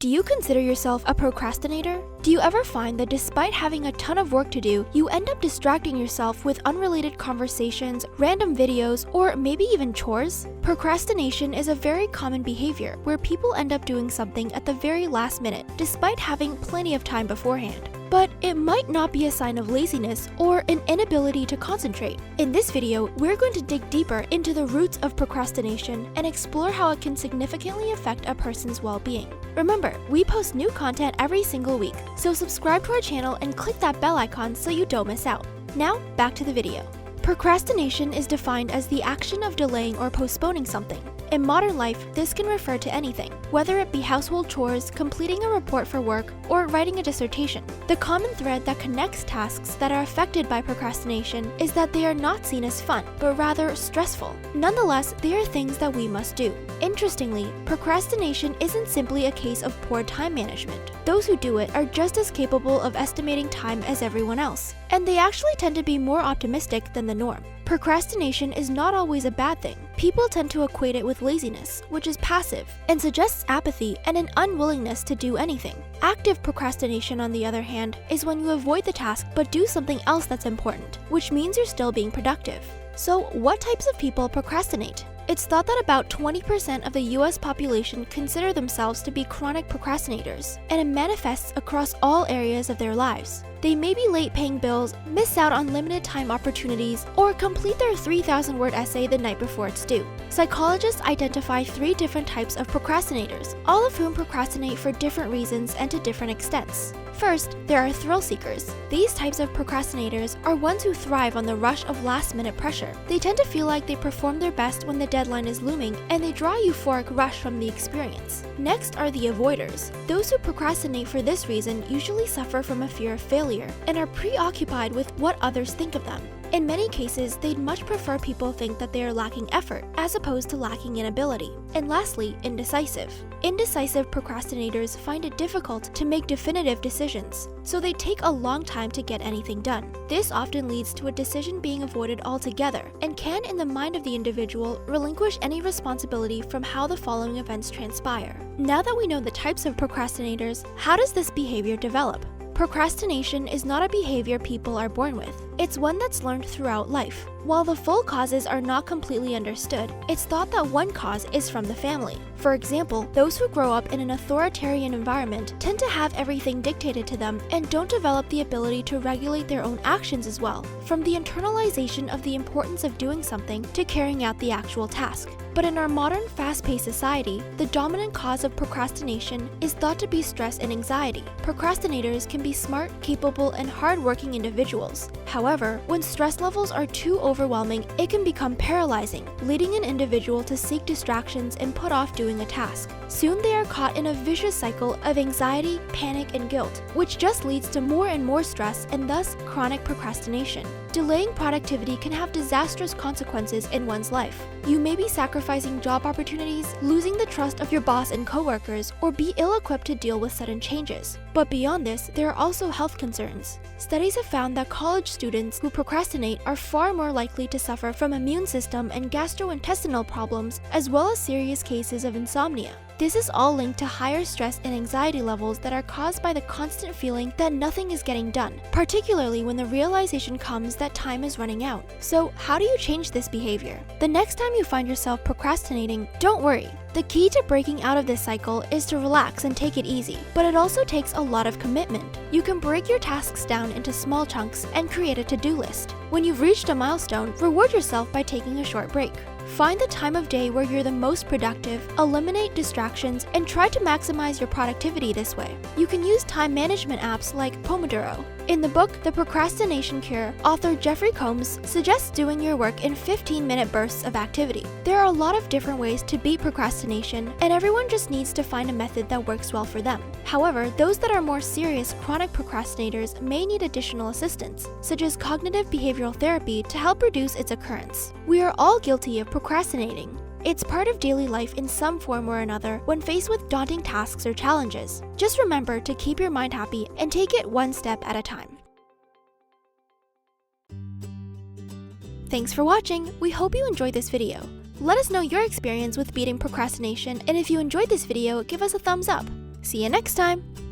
Do you consider yourself a procrastinator? Do you ever find that despite having a ton of work to do, you end up distracting yourself with unrelated conversations, random videos, or maybe even chores? Procrastination is a very common behavior where people end up doing something at the very last minute, despite having plenty of time beforehand. But it might not be a sign of laziness or an inability to concentrate. In this video, we're going to dig deeper into the roots of procrastination and explore how it can significantly affect a person's well-being. Remember, we post new content every single week, so subscribe to our channel and click that bell icon so you don't miss out. Now, back to the video. Procrastination is defined as the action of delaying or postponing something. In modern life, this can refer to anything, whether it be household chores, completing a report for work, or writing a dissertation. The common thread that connects tasks that are affected by procrastination is that they are not seen as fun, but rather stressful. Nonetheless, they are things that we must do. Interestingly, procrastination isn't simply a case of poor time management. Those who do it are just as capable of estimating time as everyone else, and they actually tend to be more optimistic than the norm. Procrastination is not always a bad thing. People tend to equate it with laziness, which is passive, and suggests apathy and an unwillingness to do anything. Active procrastination, on the other hand, is when you avoid the task but do something else that's important, which means you're still being productive. So, what types of people procrastinate? It's thought that about 20% of the US population consider themselves to be chronic procrastinators, and it manifests across all areas of their lives. They may be late paying bills, miss out on limited time opportunities, or complete their 3,000-word essay the night before it's due. Psychologists identify 3 different types of procrastinators, all of whom procrastinate for different reasons and to different extents. First, there are thrill seekers. These types of procrastinators are ones who thrive on the rush of last-minute pressure. They tend to feel like they perform their best when the deadline is looming, and they draw a euphoric rush from the experience. Next are the avoiders. Those who procrastinate for this reason usually suffer from a fear of failure and are preoccupied with what others think of them. In many cases, they'd much prefer people think that they are lacking effort, as opposed to lacking in ability. And lastly, indecisive. Indecisive procrastinators find it difficult to make definitive decisions, so they take a long time to get anything done. This often leads to a decision being avoided altogether, and can, in the mind of the individual, relinquish any responsibility from how the following events transpire. Now that we know the types of procrastinators, how does this behavior develop? Procrastination is not a behavior people are born with. It's one that's learned throughout life. While the full causes are not completely understood, it's thought that one cause is from the family. For example, those who grow up in an authoritarian environment tend to have everything dictated to them and don't develop the ability to regulate their own actions as well, from the internalization of the importance of doing something to carrying out the actual task. But in our modern, fast-paced society, the dominant cause of procrastination is thought to be stress and anxiety. Procrastinators can be smart, capable, and hard-working individuals. However, when stress levels are too overwhelming, it can become paralyzing, leading an individual to seek distractions and put off doing a task. Soon they are caught in a vicious cycle of anxiety, panic, and guilt, which just leads to more and more stress and thus chronic procrastination. Delaying productivity can have disastrous consequences in one's life. You may be sacrificing job opportunities, losing the trust of your boss and coworkers, or be ill-equipped to deal with sudden changes. But beyond this, there are also health concerns. Studies have found that college students who procrastinate are far more likely to suffer from immune system and gastrointestinal problems, as well as serious cases of insomnia. This is all linked to higher stress and anxiety levels that are caused by the constant feeling that nothing is getting done, particularly when the realization comes that time is running out. So, how do you change this behavior? The next time you find yourself procrastinating, don't worry. The key to breaking out of this cycle is to relax and take it easy, but it also takes a lot of commitment. You can break your tasks down into small chunks and create a to-do list. When you've reached a milestone, reward yourself by taking a short break. Find the time of day where you're the most productive, eliminate distractions, and try to maximize your productivity this way. You can use time management apps like Pomodoro. In the book, The Procrastination Cure, author Jeffrey Combs suggests doing your work in 15-minute bursts of activity. There are a lot of different ways to beat procrastination, and everyone just needs to find a method that works well for them. However, those that are more serious chronic procrastinators may need additional assistance, such as cognitive behavioral therapy to help reduce its occurrence. We are all guilty of procrastinating. It's part of daily life in some form or another when faced with daunting tasks or challenges. Just remember to keep your mind happy and take it one step at a time. Thanks for watching. We hope you enjoyed this video. Let us know your experience with beating procrastination, and if you enjoyed this video, give us a thumbs up. See you next time!